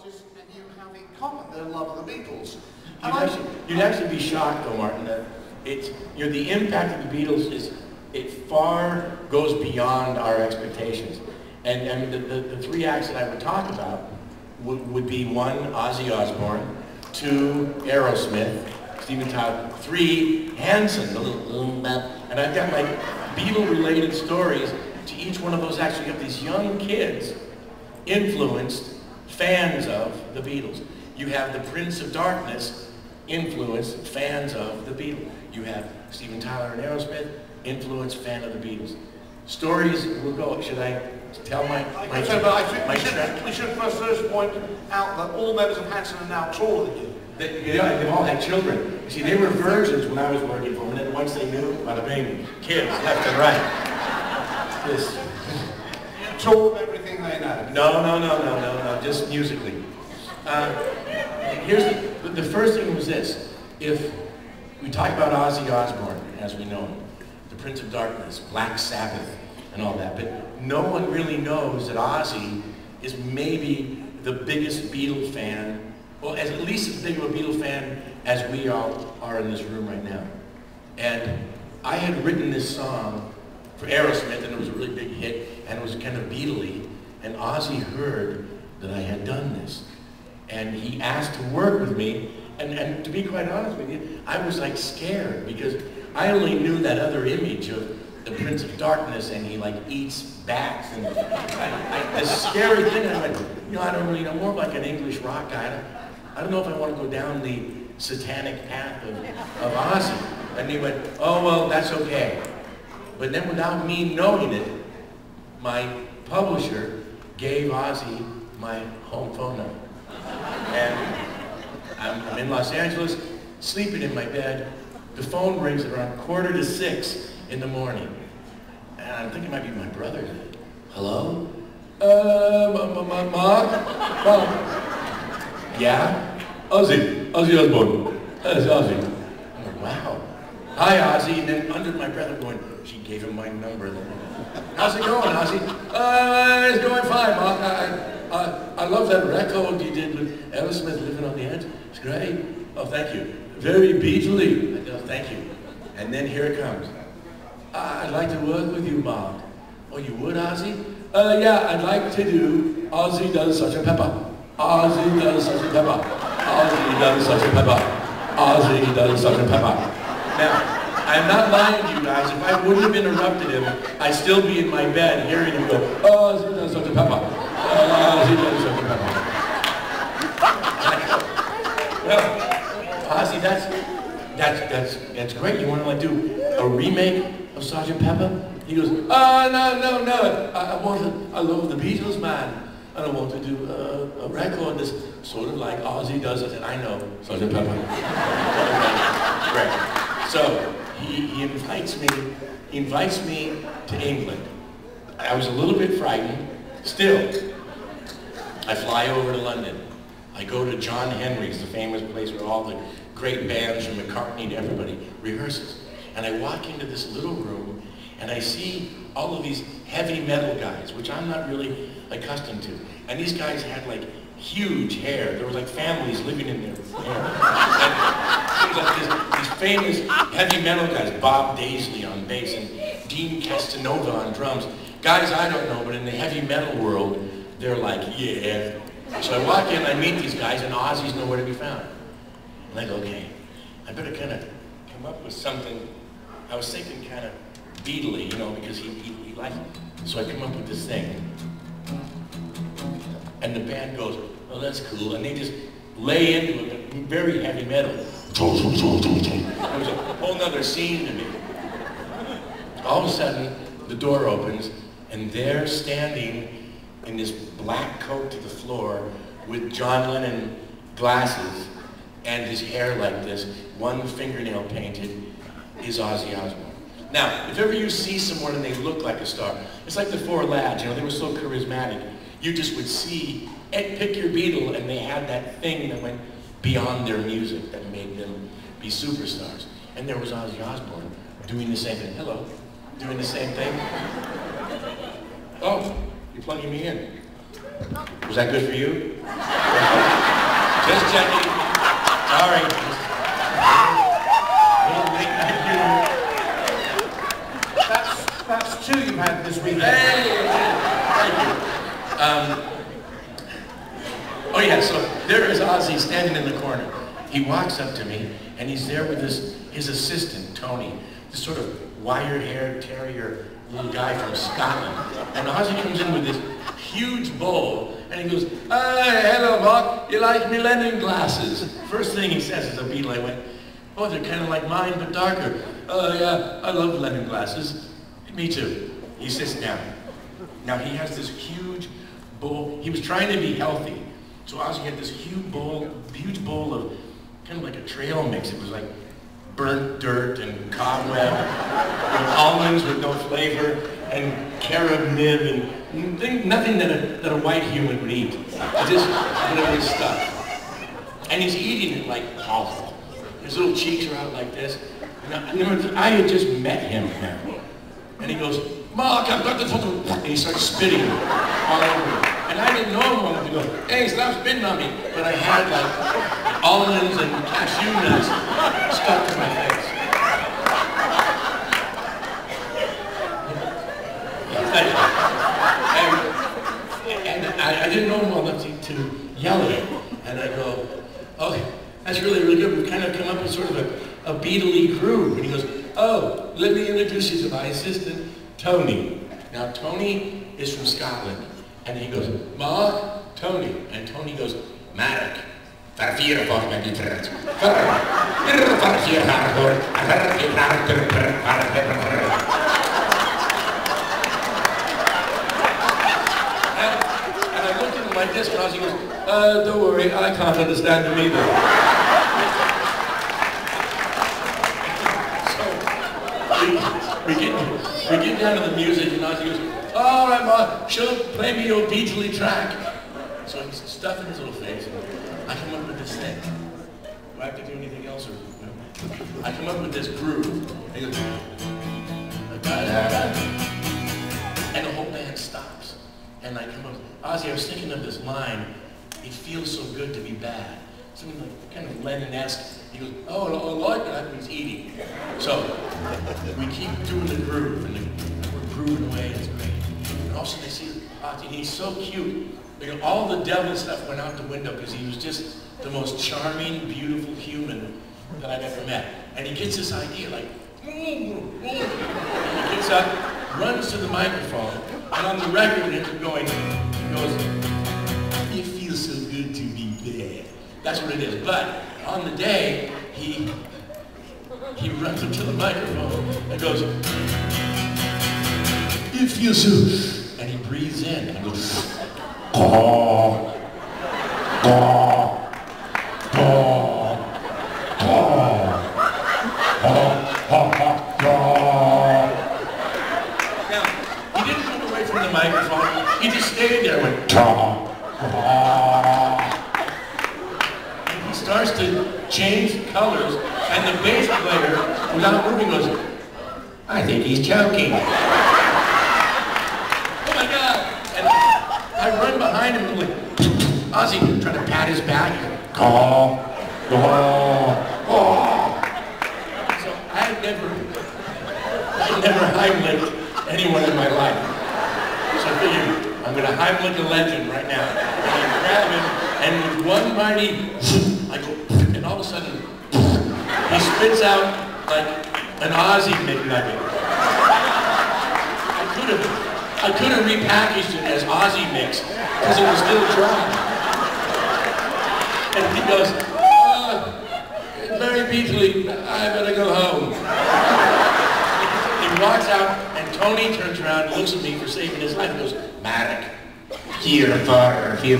artists and you have in common their love of the Beatles. You'd actually be shocked, though, Martin, that the impact of the Beatles it far goes beyond our expectations. And I mean, the three acts that I would talk about would be one, Ozzy Osbourne, two, Aerosmith, Steven Tyler, three, Hanson, the little and I've got like Beatle-related stories to each one of those acts. You have these young kids influenced fans of the Beatles. You have the Prince of Darkness influenced fans of the Beatles. You have Steven Tyler and Aerosmith influenced fan of the Beatles. Stories will go. Should I tell my we should first point out that all members of Hanson are now taller than you. They've all had children. You see, they were virgins when I was working for them, and then once they knew, bada bing, kids left and right. This. You told them everything they know. No, just musically. Here's the first thing was this. If we talk about Ozzy Osbourne, as we know him, the Prince of Darkness, Black Sabbath, and all that, but no one really knows that Ozzy is maybe the biggest Beatle fan, well, at least as big of a Beatle fan as we all are in this room right now. And I had written this song for Aerosmith, and it was a really big hit, and it was kind of Beatle-y, and Ozzy heard that I had done this. And he asked to work with me, and to be quite honest with you, I was like scared, because I only knew that other image of the Prince of Darkness, and he like eats bats, and the scary thing, I went, I don't really know, more like an English rock guy. I don't know if I want to go down the satanic path of Ozzy. And he went, oh, well, that's okay. But then without me knowing it, my publisher gave Ozzy my home phone number. And I'm in Los Angeles, sleeping in my bed. The phone rings at around 5:45 in the morning. And I'm thinking it might be my brother. Hello? Mom? Yeah? Ozzy Osbourne. That's Ozzy. I'm like, wow. Hi, Ozzy. And then under my breath, I'm going, she gave him my number. How's it going, Ozzy? It's going fine, Mark. I love that record you did with Aerosmith, Living on the Edge. It's great. Oh, thank you. Very Beatley. I go, thank you. And then here it comes. I'd like to work with you, Mark. Oh, you would, Ozzy? Yeah, I'd like to do Ozzy Does Such a Pepper. Ozzy Does Such a Pepper. Ozzy Does Such a Pepper. Ozzy Does Such a Pepper. Now, I'm not lying to you guys. If I wouldn't have interrupted him, I'd still be in my bed hearing him go, Ozzy Does Such a Pepper. Ozzy Does Such a Pepper. Well, Ozzy, that's great. You want to like do a remake of Sgt. Pepper? He goes, no. I love the Beatles, man. I don't want to do a record that's sort of like Ozzy does. I said, I know, Sgt. Pepper. Great. So he invites me to England. I was a little bit frightened. Still, I fly over to London. I go to John Henry's, the famous place where all the great bands from McCartney to everybody rehearses. And I walk into this little room, and I see all of these heavy metal guys, which I'm not really accustomed to. And these guys had like huge hair. There were like families living in their hair. And it was like these famous heavy metal guys, Bob Daisley on bass and Dean Castanova on drums. Guys I don't know, but in the heavy metal world, they're like, yeah. So I walk in, I meet these guys, and Ozzy's nowhere to be found. And I go, okay, I better kind of come up with something. I was thinking kind of Beatley, because he liked it. So I come up with this thing. And the band goes, oh, that's cool. And they just lay into it, very heavy metal. It was a whole nother scene to me. All of a sudden, the door opens, and they're standing in this black coat to the floor with John Lennon glasses and his hair like this, one fingernail painted, is Ozzy Osbourne. Now, if ever you see someone and they look like a star, it's like the Four Lads, they were so charismatic. You just would see, pick your Beatle, and they had that thing that went beyond their music that made them be superstars. And there was Ozzy Osbourne doing the same thing. Hello, doing the same thing. Oh, you're plugging me in. Was that good for you? Just checking. Sorry. That's two you've had this weekend. Hey, thank you. Oh yeah, so there is Ozzy standing in the corner. He walks up to me, and he's there with his assistant, Tony, this sort of wire-haired terrier little guy from Scotland. And Ozzy comes in with this huge bowl, and he goes, hello, Mark, you like me Lennon glasses? First thing he says is a Beatle. I went, oh, they're kind of like mine, but darker. Yeah, I love Lennon glasses. Me too. He sits down. Now he has this huge bowl. He was trying to be healthy. So Ozzy had this huge bowl of kind of like a trail mix. It was like burnt dirt and cobweb, and almonds with no flavor, and carob nib, and nothing that a white human would eat. Just whatever stuff. And he's eating it like awful. His little cheeks are out like this. And I had just met him now. And he goes, Mark, I've got the photo. And he starts spitting all over me. And I didn't know him well enough to go, hey, stop spitting on me. But I had like almonds and cashew nuts stuck to my face. And I didn't know him well enough to yell at him. And I go, oh, that's really, really good. We've kind of come up with sort of a Beatle-y groove. And he goes, oh, let me introduce you to my assistant, Tony. Now, Tony is from Scotland. And he goes, Mark, Tony. And Tony goes, Marek. Like this, and Ozzy goes, don't worry, I can't understand him either. So, we get down to the music, and Ozzy goes, all right, Mark, play me your Beatley track. So he's stuffing his little face, and I come up with this thing. Do I have to do anything else, or no? I come up with this groove, and he goes, and the whole band stops. And I come up, Ozzy, I was thinking of this line, it feels so good to be bad. Something like kind of Lennon-esque. He goes, oh, I like that, he's eating. So we keep doing the groove, and we're grooving away, it's great. And all of a sudden I see Ozzy, and he's so cute. All the devil stuff went out the window because he was just the most charming, beautiful human that I've ever met. And he gets this idea, like, and he gets up, runs to the microphone, and on the record, he goes, it feels so good to be bad. That's what it is. But on the day, he runs up to the microphone and goes, it feels so, and he breathes in and goes, caw, caw, caw, caw, caw, caw, caw. Now, he didn't move away from the microphone. He just stayed there and went, caw, caw. And he starts to change colors, and the bass player, without moving, goes, I think he's choking. Oh my God. And I run behind him and like, Ozzy trying to pat his back. Caw, caw, caw. So I never Heimlicked anyone in my life. So I figured, I'm going to Heimlich a legend right now. And I grab him, and with one mighty, I go, and all of a sudden, he spits out like an Ozzy McNugget. I could have repackaged it as Ozzy Mix, because it was still dry. And he goes, very Beatley, I better go home. He walks out, and Tony turns around and looks at me for saving his life and goes, Marek, here for your